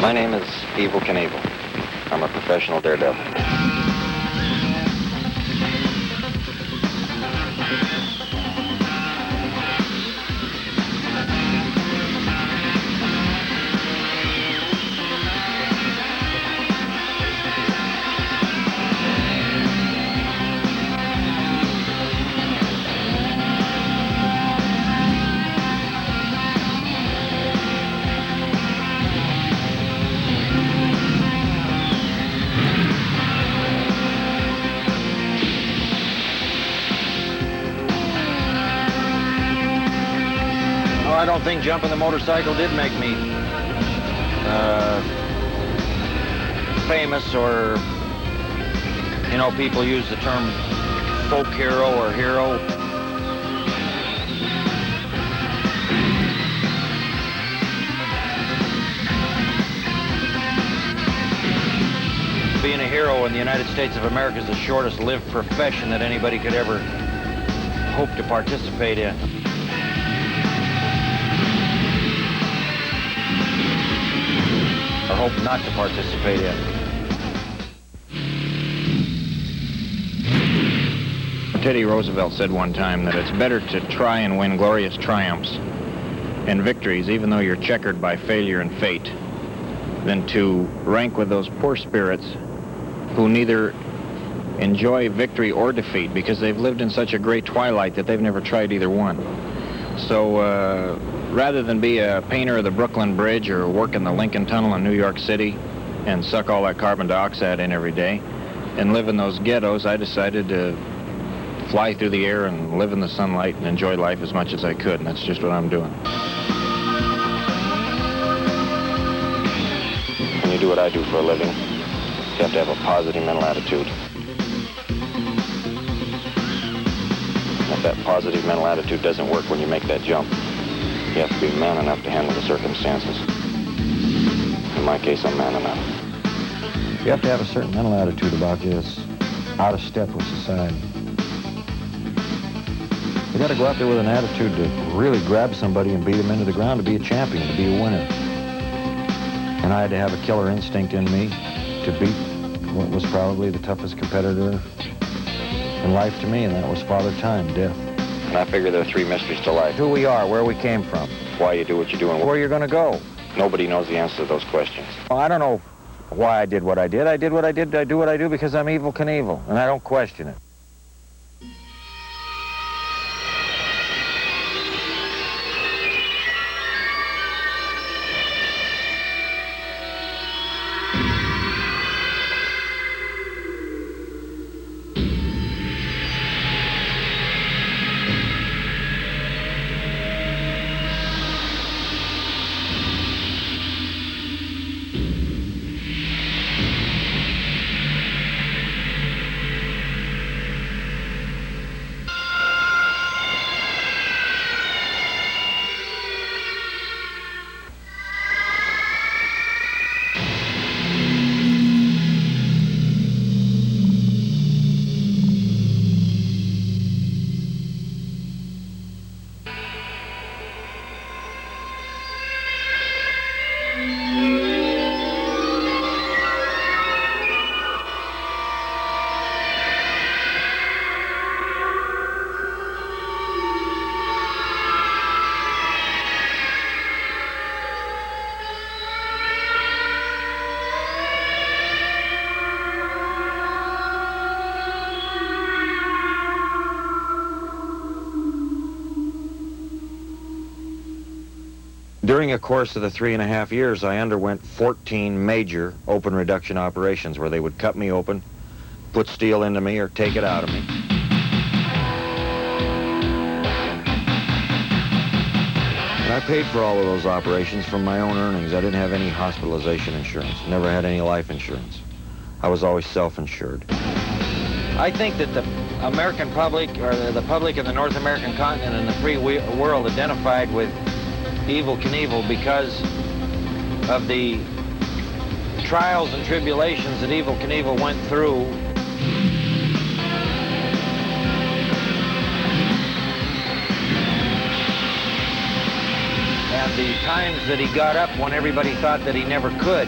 My name is Evel Knievel. I'm a professional daredevil. I don't think jumping the motorcycle did make me famous, or, you know, people use the term folk hero or hero. Being a hero in the United States of America is the shortest lived profession that anybody could ever hope to participate in. Or hope not to participate in. Teddy Roosevelt said one time that it's better to try and win glorious triumphs and victories, even though you're checkered by failure and fate, than to rank with those poor spirits who neither enjoy victory or defeat because they've lived in such a great twilight that they've never tried either one. So, rather than be a painter of the Brooklyn Bridge or work in the Lincoln Tunnel in New York City and suck all that carbon dioxide in every day and live in those ghettos, I decided to fly through the air and live in the sunlight and enjoy life as much as I could, and that's just what I'm doing. When you do what I do for a living, you have to have a positive mental attitude. If that positive mental attitude doesn't work when you make that jump, you have to be man enough to handle the circumstances. In my case, I'm man enough. You have to have a certain mental attitude about you that's out of step with society. You got to go out there with an attitude to really grab somebody and beat them into the ground, to be a champion, to be a winner. And I had to have a killer instinct in me to beat what was probably the toughest competitor in life to me, and that was Father Time, death. And I figure there are three mysteries to life. Who we are, where we came from. Why you do what you do and where you're going to go. Nobody knows the answer to those questions. Well, I don't know why I did what I did. I did what I did. I do what I do because I'm Evel Knievel, and I don't question it. During a course of the 3.5 years, I underwent 14 major open reduction operations where they would cut me open, put steel into me, or take it out of me. And I paid for all of those operations from my own earnings. I didn't have any hospitalization insurance, never had any life insurance. I was always self-insured. I think that the American public, or the public in the North American continent and the free world, identified with Evel Knievel because of the trials and tribulations that Evel Knievel went through. And the times that he got up when everybody thought that he never could.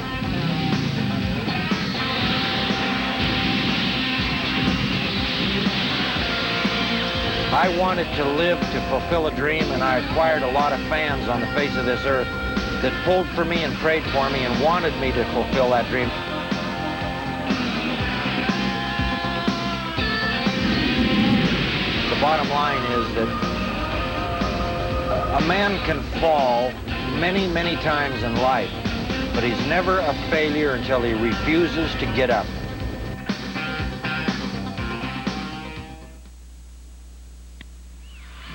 I wanted to live to fulfill a dream, and I acquired a lot of fans on the face of this earth that pulled for me and prayed for me and wanted me to fulfill that dream. The bottom line is that a man can fall many, many times in life, but he's never a failure until he refuses to get up.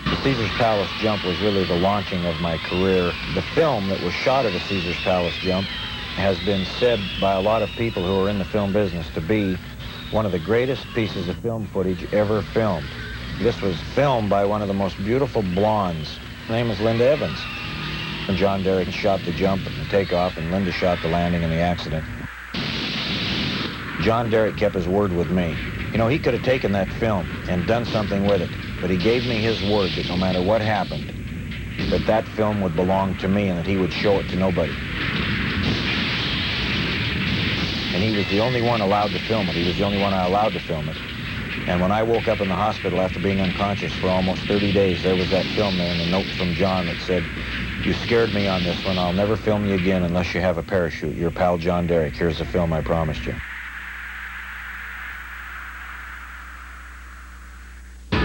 The Caesar's Palace jump was really the launching of my career. The film that was shot at a Caesar's Palace jump has been said by a lot of people who are in the film business to be one of the greatest pieces of film footage ever filmed. This was filmed by one of the most beautiful blondes. Her name is Linda Evans. And John Derek shot the jump and the takeoff, and Linda shot the landing and the accident. John Derek kept his word with me. You know, he could have taken that film and done something with it, but he gave me his word that no matter what happened, that that film would belong to me and that he would show it to nobody. And he was the only one allowed to film it. He was the only one I allowed to film it. And when I woke up in the hospital after being unconscious for almost 30 days, there was that film there and a note from John that said, "You scared me on this one. I'll never film you again unless you have a parachute. Your pal John Derek. Here's the film I promised you." The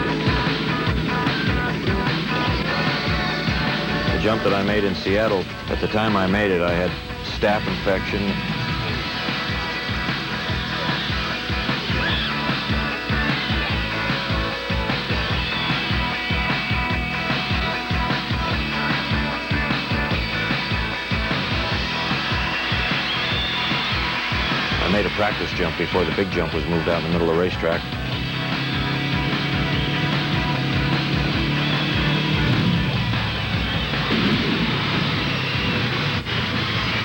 jump that I made in Seattle, at the time I made it, I had staph infection. I made a practice jump before the big jump was moved out in the middle of the racetrack.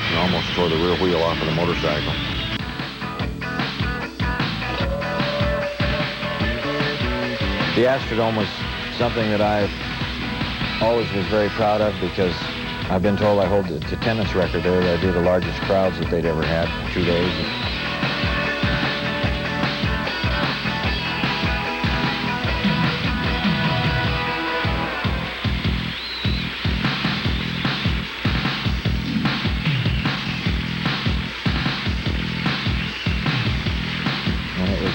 And almost tore the rear wheel off of the motorcycle. The Astrodome was something that I always was very proud of because I've been told I hold the attendance record there. That I do the largest crowds that they'd ever had, 2 days.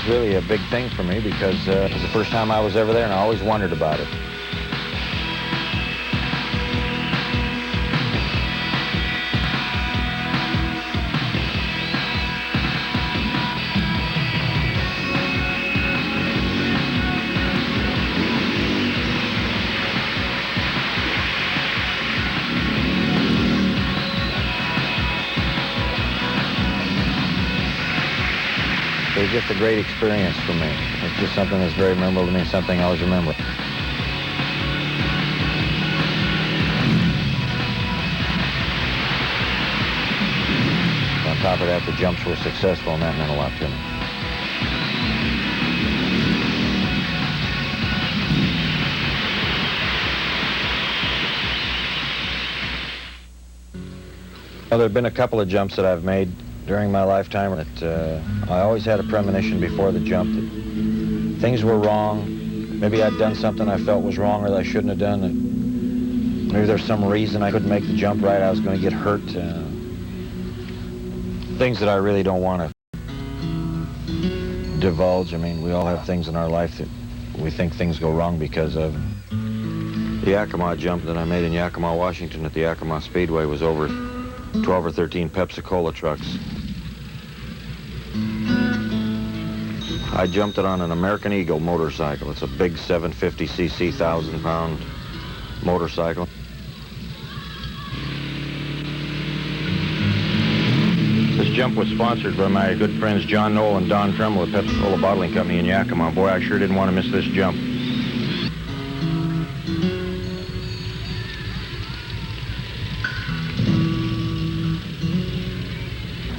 Really a big thing for me because it was the first time I was ever there and I always wondered about it. It was just a great experience for me. It's just something that's very memorable to me, something I always remember. On top of that, the jumps were successful, and that meant a lot to me. Well, there have been a couple of jumps that I've made during my lifetime that I always had a premonition before the jump that things were wrong. Maybe I'd done something I felt was wrong or that I shouldn't have done. Maybe there's some reason I couldn't make the jump right. I was going to get hurt. Things that I really don't want to divulge. I mean, we all have things in our life that we think things go wrong because of. The Yakima jump that I made in Yakima, Washington at the Yakima Speedway was over 12 or 13 Pepsi-Cola trucks. I jumped it on an American Eagle motorcycle. It's a big 750cc, 1,000-pound motorcycle. This jump was sponsored by my good friends John Knoll and Don Tremble at Pepsi-Cola Bottling Company in Yakima. Boy, I sure didn't want to miss this jump.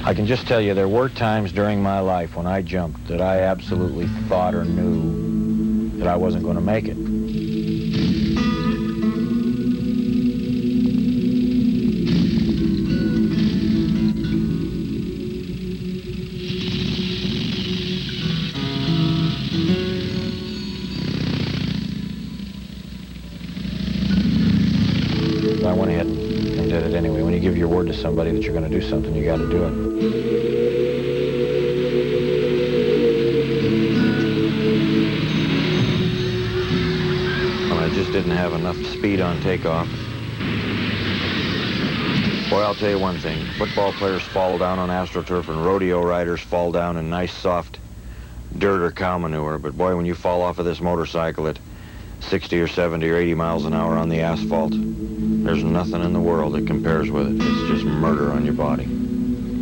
I can just tell you there were times during my life when I jumped that I absolutely thought or knew that I wasn't going to make it. I went ahead and did it anyway. When you give your word to somebody that you're going to do something, you got to do it. I just didn't have enough speed on takeoff. Boy, I'll tell you one thing. Football players fall down on AstroTurf, and rodeo riders fall down in nice, soft dirt or cow manure. But boy, when you fall off of this motorcycle at 60 or 70 or 80 miles an hour on the asphalt, there's nothing in the world that compares with it. It's just murder on your body.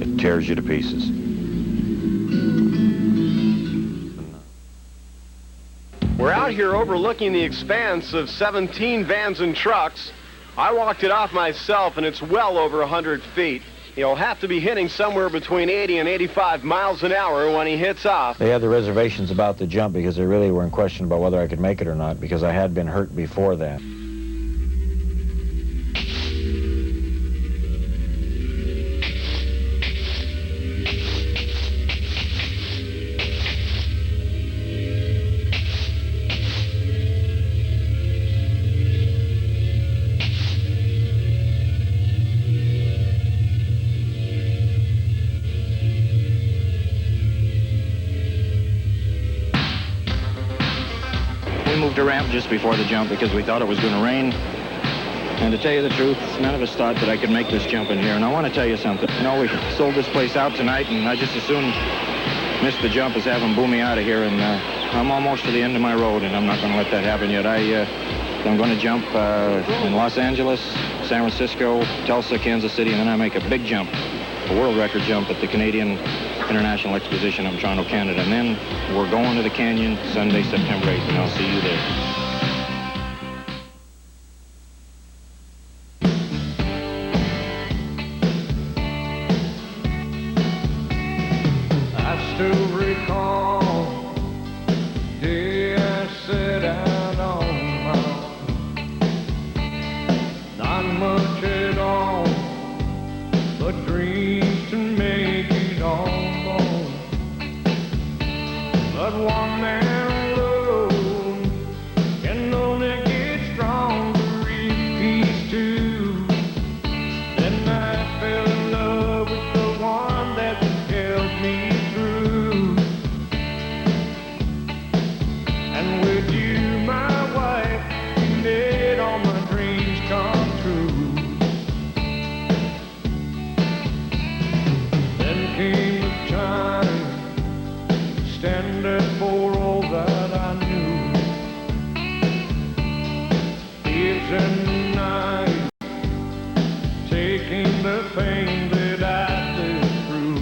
It tears you to pieces. We're out here overlooking the expanse of 17 vans and trucks. I walked it off myself, and it's well over 100 feet. He'll have to be hitting somewhere between 80 and 85 miles an hour when he hits off. They had the reservations about the jump because they really were in question about whether I could make it or not, because I had been hurt before that. We moved a ramp just before the jump because we thought it was going to rain. And to tell you the truth, none of us thought that I could make this jump in here. And I want to tell you something. You know, we sold this place out tonight, and I just as soon miss the jump as have them boom me out of here. And I'm almost to the end of my road, and I'm not going to let that happen yet. I'm going to jump in Los Angeles, San Francisco, Tulsa, Kansas City, and then I make a big jump, a world record jump at the Canadian International Exposition of Toronto, Canada. And then we're going to the Canyon Sunday, September 8th, and I'll see you there. I still recall the day I set out on my own. Not much at all, but dreams to make it all. But one man alone can only get stronger if he's two. Then I fell in love with the one that would help me through. And with you, my wife, you made all my dreams come true. Then came the time standing for all that I knew. Days and nights, taking the pain that I lived through.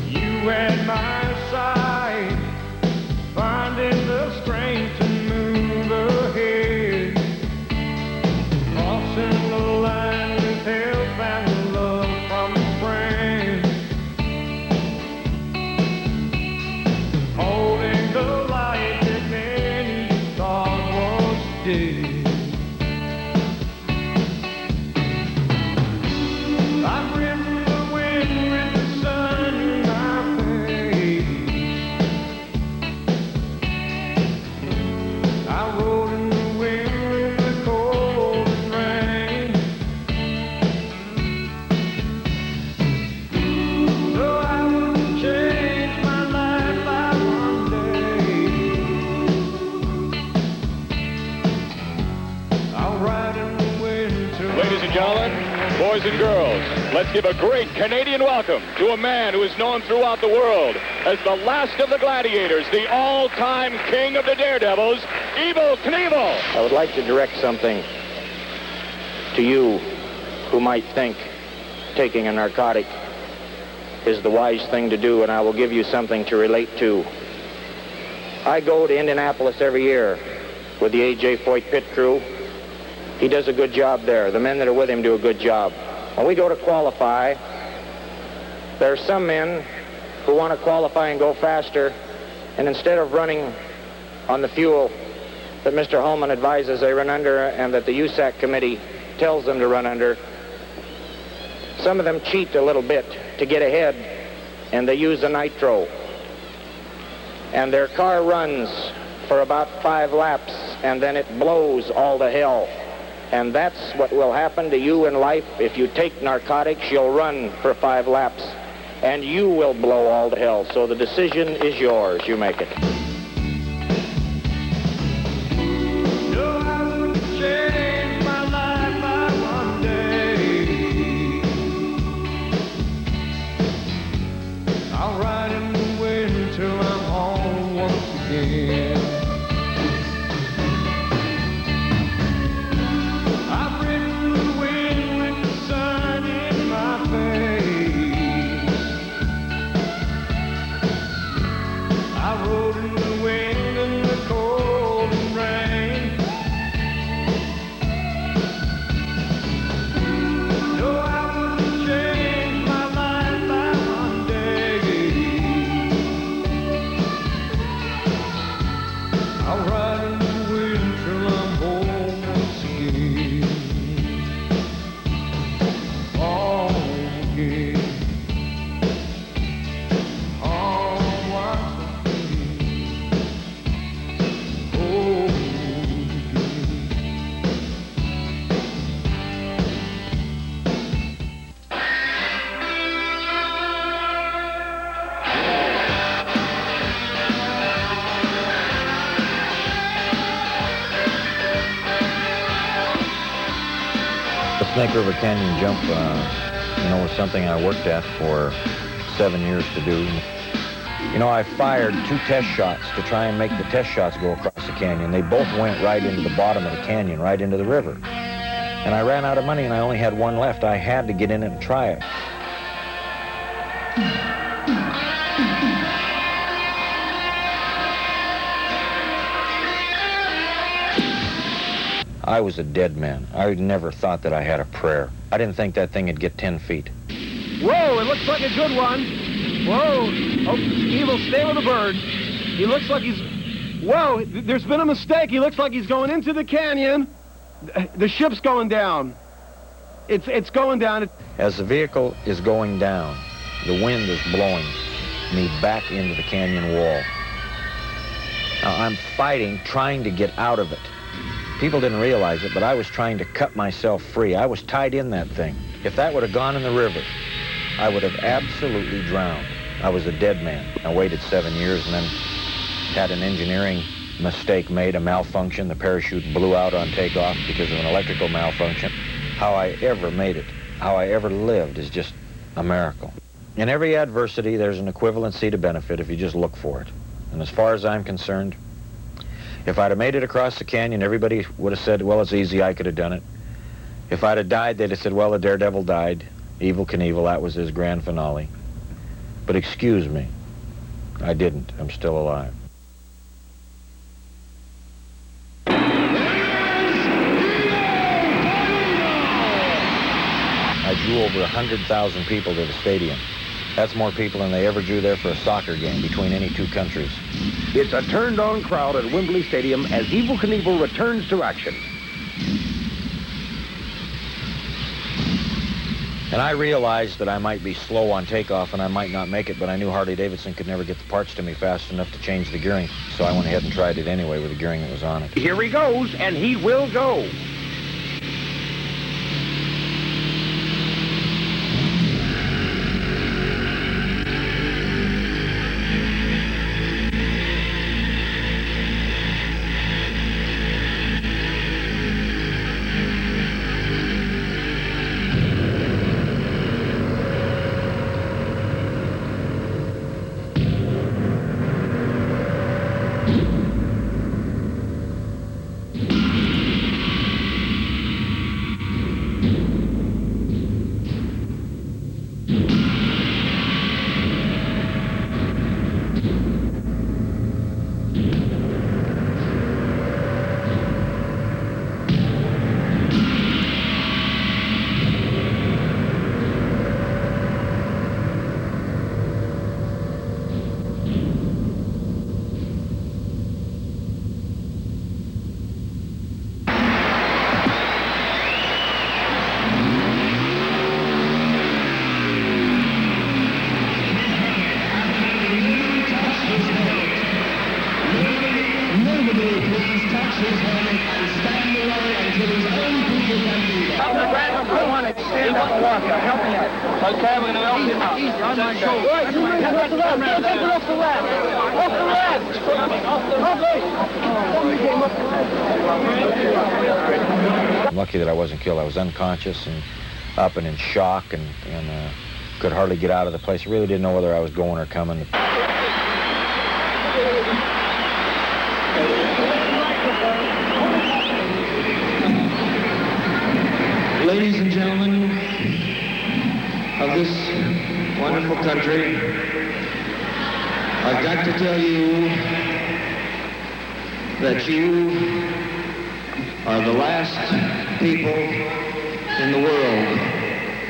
You at my side, finding the strength to move ahead, crossing the line with help and love from a friend. Holding the light that many thought was dead. I've ridden the wind with the sun in my face. I rode in the wind with the cold and rain. Though I wouldn't change my life by one day, I'll ride in the wind till Ladies and gentlemen, boys and girls, let's give a great Canadian welcome to a man who is known throughout the world as the last of the gladiators, the all-time king of the daredevils, Evel Knievel. I would like to direct something to you who might think taking a narcotic is the wise thing to do, and I will give you something to relate to. I go to Indianapolis every year with the A.J. Foyt pit crew. He does a good job there. The men that are with him do a good job. When we go to qualify, there are some men who want to qualify and go faster, and instead of running on the fuel that Mr. Holman advises they run under and that the USAC committee tells them to run under, some of them cheat a little bit to get ahead, and they use the nitro. And their car runs for about 5 laps, and then it blows all to hell. And that's what will happen to you in life. If you take narcotics, you'll run for 5 laps, and you will blow all to hell. So the decision is yours. You make it. No, I wouldn't change my life by one day. I'll ride in the wind till I'm home once again. Snake River Canyon jump, was something I worked at for 7 years to do. I fired 2 test shots to try and make the test shots go across the canyon. They both went right into the bottom of the canyon, right into the river. And I ran out of money and I only had 1 left. I had to get in it and try it. I was a dead man. I never thought that I had a prayer. I didn't think that thing would get 10 feet. Whoa, it looks like a good one. Whoa. Oh, Evel, stay with the bird. He looks like he's... Whoa, there's been a mistake. He looks like he's going into the canyon. The ship's going down. It's going down. As the vehicle is going down, the wind is blowing me back into the canyon wall. Now, I'm fighting, trying to get out of it. People didn't realize it, but I was trying to cut myself free. I was tied in that thing. If that would have gone in the river, I would have absolutely drowned. I was a dead man. I waited 7 years and then had an engineering mistake made, a malfunction. The parachute blew out on takeoff because of an electrical malfunction. How I ever made it, how I ever lived is just a miracle. In every adversity, there's an equivalency to benefit if you just look for it. And as far as I'm concerned, if I'd have made it across the canyon, everybody would have said, well, it's easy, I could have done it. If I'd have died, they'd have said, well, the daredevil died. Evel Knievel, that was his grand finale. But excuse me, I didn't. I'm still alive. I drew over 100,000 people to the stadium. That's more people than they ever drew there for a soccer game between any 2 countries. It's a turned-on crowd at Wembley Stadium as Evel Knievel returns to action. And I realized that I might be slow on takeoff and I might not make it, but I knew Harley-Davidson could never get the parts to me fast enough to change the gearing. So I went ahead and tried it anyway with the gearing that was on it. Here he goes, and he will go. Help me out. Okay, we're going to help him out. Easy, on my shoulder. Off the I'm lucky that I wasn't killed. I was unconscious and up and in shock and could hardly get out of the place. I really didn't know whether I was going or coming. Ladies and gentlemen of this wonderful country, I've got to tell you that you are the last people in the world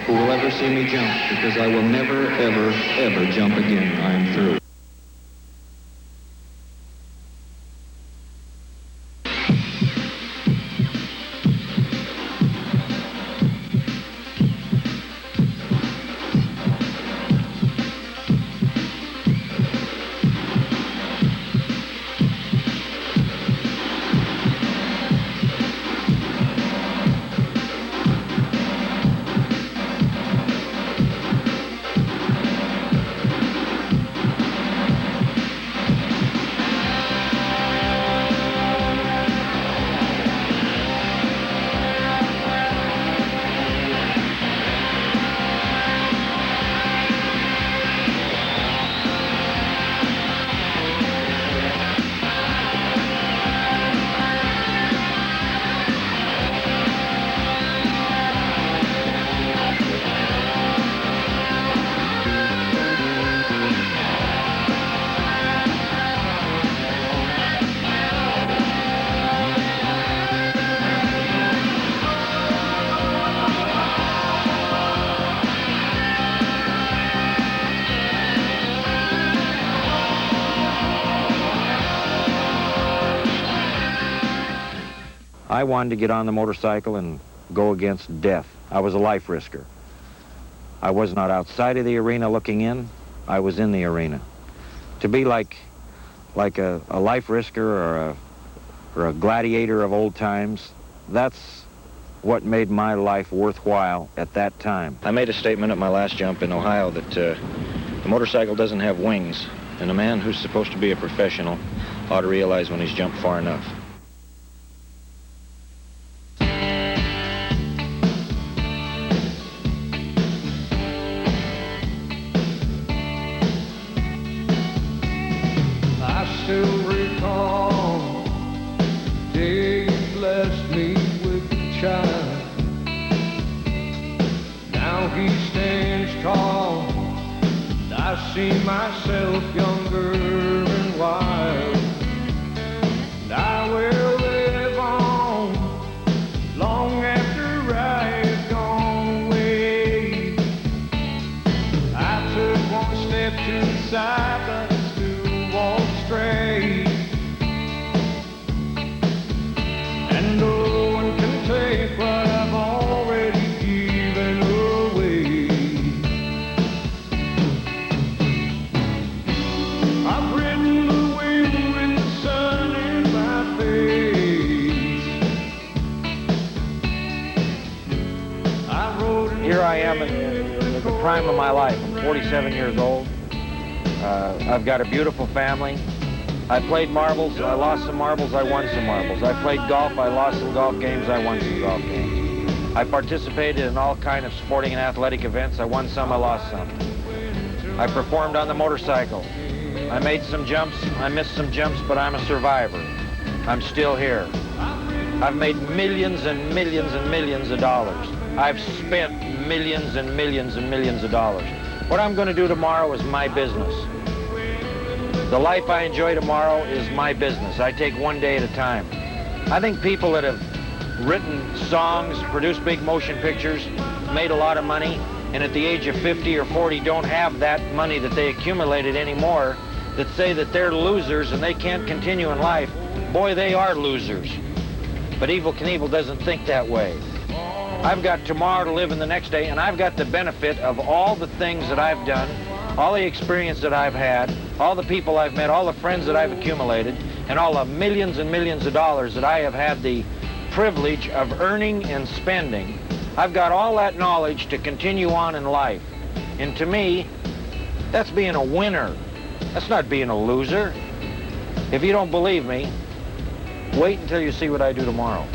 who will ever see me jump, because I will never, ever, ever jump again. I am through. I wanted to get on the motorcycle and go against death. I was a life risker. I was not outside of the arena looking in. I was in the arena. To be like a life risker or a gladiator of old times, that's what made my life worthwhile at that time. I made a statement at my last jump in Ohio that the motorcycle doesn't have wings, and a man who's supposed to be a professional ought to realize when he's jumped far enough. Still recall the day you blessed me with a child. Now he stands tall, and I see myself younger and wild. And I will live on long after I have gone away. I took one step to the side, but I still walk straight, and no one can take what I've already given away. I've ridden the wind with the sun in my face. I rode Here I am in the prime of my life. I'm 47 years old. I've got a beautiful family. I played marbles, I lost some marbles, I won some marbles. I played golf, I lost some golf games, I won some golf games. I participated in all kinds of sporting and athletic events. I won some, I lost some. I performed on the motorcycle. I made some jumps, I missed some jumps, but I'm a survivor. I'm still here. I've made millions and millions and millions of dollars. I've spent millions and millions and millions of dollars. What I'm going to do tomorrow is my business. The life I enjoy tomorrow is my business. I take one day at a time. I think people that have written songs, produced big motion pictures, made a lot of money, and at the age of 50 or 40 don't have that money that they accumulated anymore, that say that they're losers and they can't continue in life, boy, they are losers. But Evel Knievel doesn't think that way. I've got tomorrow to live in the next day, and I've got the benefit of all the things that I've done, all the experience that I've had, all the people I've met, all the friends that I've accumulated, and all the millions and millions of dollars that I have had the privilege of earning and spending I've got all that knowledge to continue on in life. And to me, that's being a winner. That's not being a loser. If you don't believe me, wait until you see what I do tomorrow.